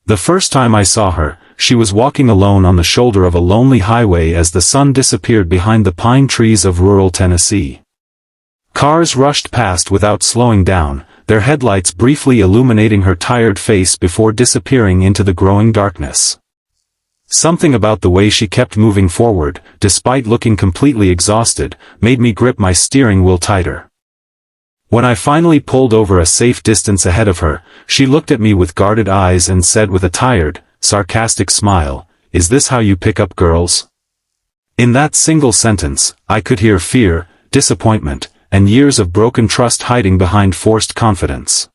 The first time I saw her, she was walking alone on the shoulder of a lonely highway as the sun disappeared behind the pine trees of rural Tennessee. Cars rushed past without slowing down, their headlights briefly illuminating her tired face before disappearing into the growing darkness. Something about the way she kept moving forward, despite looking completely exhausted, made me grip my steering wheel tighter. When I finally pulled over a safe distance ahead of her, she looked at me with guarded eyes and said with a tired, sarcastic smile, "Is this how you pick up girls?" In that single sentence, I could hear fear, disappointment, and years of broken trust hiding behind forced confidence.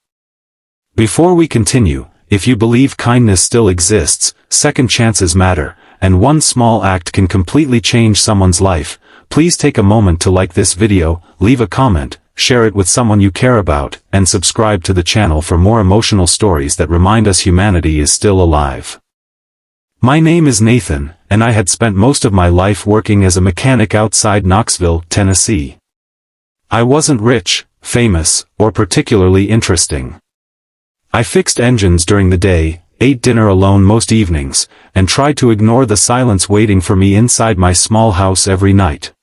Before we continue, if you believe kindness still exists, second chances matter, and one small act can completely change someone's life, please take a moment to like this video, leave a comment, share it with someone you care about, and subscribe to the channel for more emotional stories that remind us humanity is still alive. My name is Nathan, and I had spent most of my life working as a mechanic outside Knoxville, Tennessee. I wasn't rich, famous, or particularly interesting. I fixed engines during the day, ate dinner alone most evenings, and tried to ignore the silence waiting for me inside my small house every night.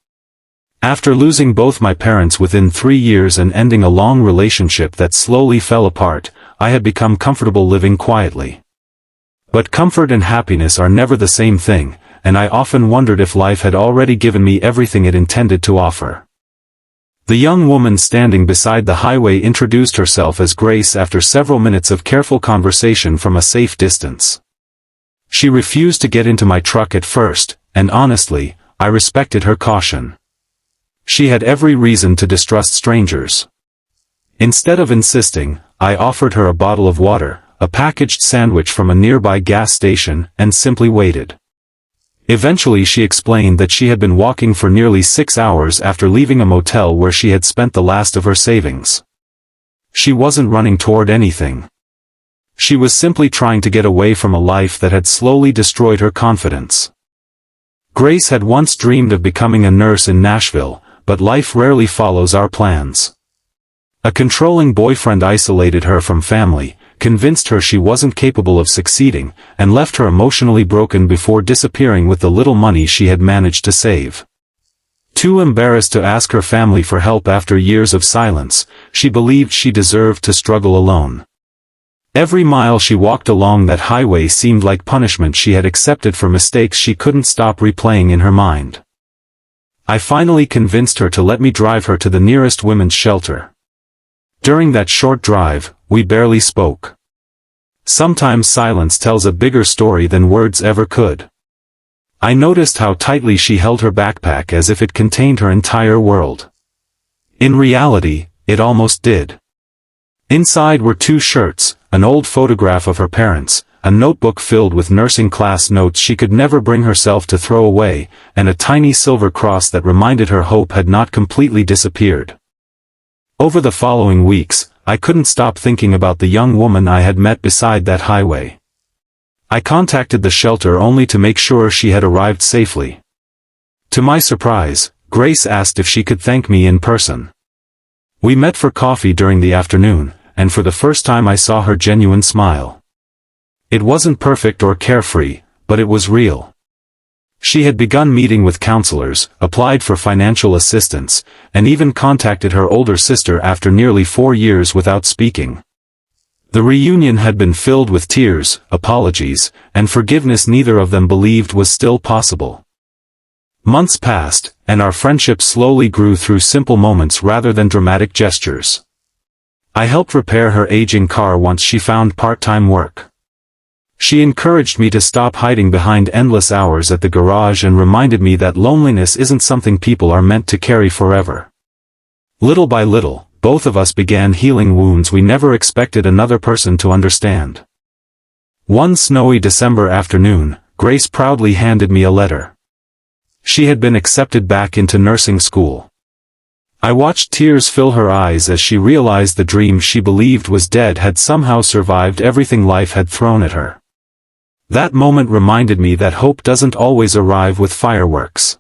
After losing both my parents within 3 years and ending a long relationship that slowly fell apart, I had become comfortable living quietly. But comfort and happiness are never the same thing, and I often wondered if life had already given me everything it intended to offer. The young woman standing beside the highway introduced herself as Grace after several minutes of careful conversation from a safe distance. She refused to get into my truck at first, and honestly, I respected her caution. She had every reason to distrust strangers. Instead of insisting, I offered her a bottle of water, a packaged sandwich from a nearby gas station, and simply waited. Eventually she explained that she had been walking for nearly 6 hours after leaving a motel where she had spent the last of her savings. She wasn't running toward anything. She was simply trying to get away from a life that had slowly destroyed her confidence. Grace had once dreamed of becoming a nurse in Nashville, but life rarely follows our plans. A controlling boyfriend isolated her from family, convinced her she wasn't capable of succeeding, and left her emotionally broken before disappearing with the little money she had managed to save. Too embarrassed to ask her family for help after years of silence, she believed she deserved to struggle alone. Every mile she walked along that highway seemed like punishment she had accepted for mistakes she couldn't stop replaying in her mind. I finally convinced her to let me drive her to the nearest women's shelter. During that short drive, we barely spoke. Sometimes silence tells a bigger story than words ever could. I noticed how tightly she held her backpack as if it contained her entire world. In reality, it almost did. Inside were 2 shirts, an old photograph of her parents, a notebook filled with nursing class notes she could never bring herself to throw away, and a tiny silver cross that reminded her hope had not completely disappeared. Over the following weeks, I couldn't stop thinking about the young woman I had met beside that highway. I contacted the shelter only to make sure she had arrived safely. To my surprise, Grace asked if she could thank me in person. We met for coffee during the afternoon, and for the first time I saw her genuine smile. It wasn't perfect or carefree, but it was real. She had begun meeting with counselors, applied for financial assistance, and even contacted her older sister after nearly 4 years without speaking. The reunion had been filled with tears, apologies, and forgiveness neither of them believed was still possible. Months passed, and our friendship slowly grew through simple moments rather than dramatic gestures. I helped repair her aging car once she found part-time work. She encouraged me to stop hiding behind endless hours at the garage and reminded me that loneliness isn't something people are meant to carry forever. Little by little, both of us began healing wounds we never expected another person to understand. One snowy December afternoon, Grace proudly handed me a letter. She had been accepted back into nursing school. I watched tears fill her eyes as she realized the dream she believed was dead had somehow survived everything life had thrown at her. That moment reminded me that hope doesn't always arrive with fireworks.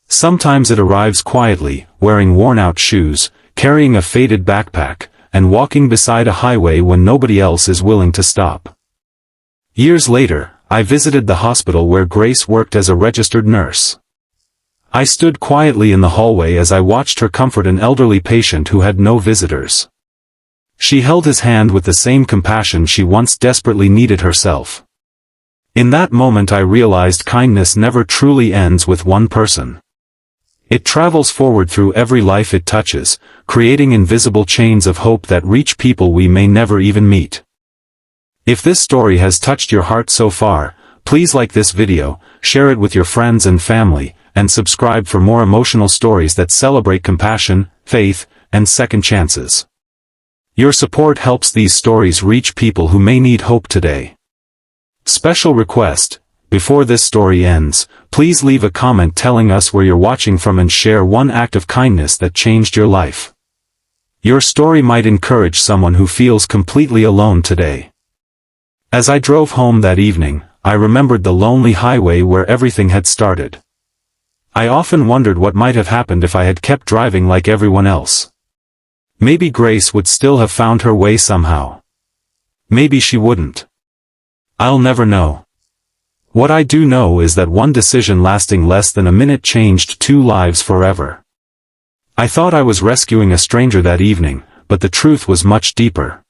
Sometimes it arrives quietly, wearing worn-out shoes, carrying a faded backpack, and walking beside a highway when nobody else is willing to stop. Years later, I visited the hospital where Grace worked as a registered nurse. I stood quietly in the hallway as I watched her comfort an elderly patient who had no visitors. She held his hand with the same compassion she once desperately needed herself. In that moment I realized kindness never truly ends with one person. It travels forward through every life it touches, creating invisible chains of hope that reach people we may never even meet. If this story has touched your heart so far, please like this video, share it with your friends and family, and subscribe for more emotional stories that celebrate compassion, faith, and second chances. Your support helps these stories reach people who may need hope today. Special request: before this story ends, please leave a comment telling us where you're watching from and share one act of kindness that changed your life. Your story might encourage someone who feels completely alone today. As I drove home that evening, I remembered the lonely highway where everything had started. I often wondered what might have happened if I had kept driving like everyone else. Maybe Grace would still have found her way somehow. Maybe she wouldn't. I'll never know. What I do know is that one decision lasting less than a minute changed 2 lives forever. I thought I was rescuing a stranger that evening, but the truth was much deeper.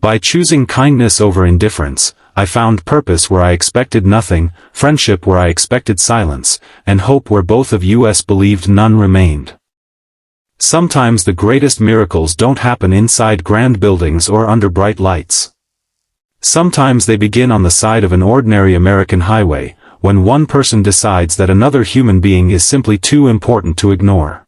By choosing kindness over indifference, I found purpose where I expected nothing, friendship where I expected silence, and hope where both of us believed none remained. Sometimes the greatest miracles don't happen inside grand buildings or under bright lights. Sometimes they begin on the side of an ordinary American highway, when one person decides that another human being is simply too important to ignore.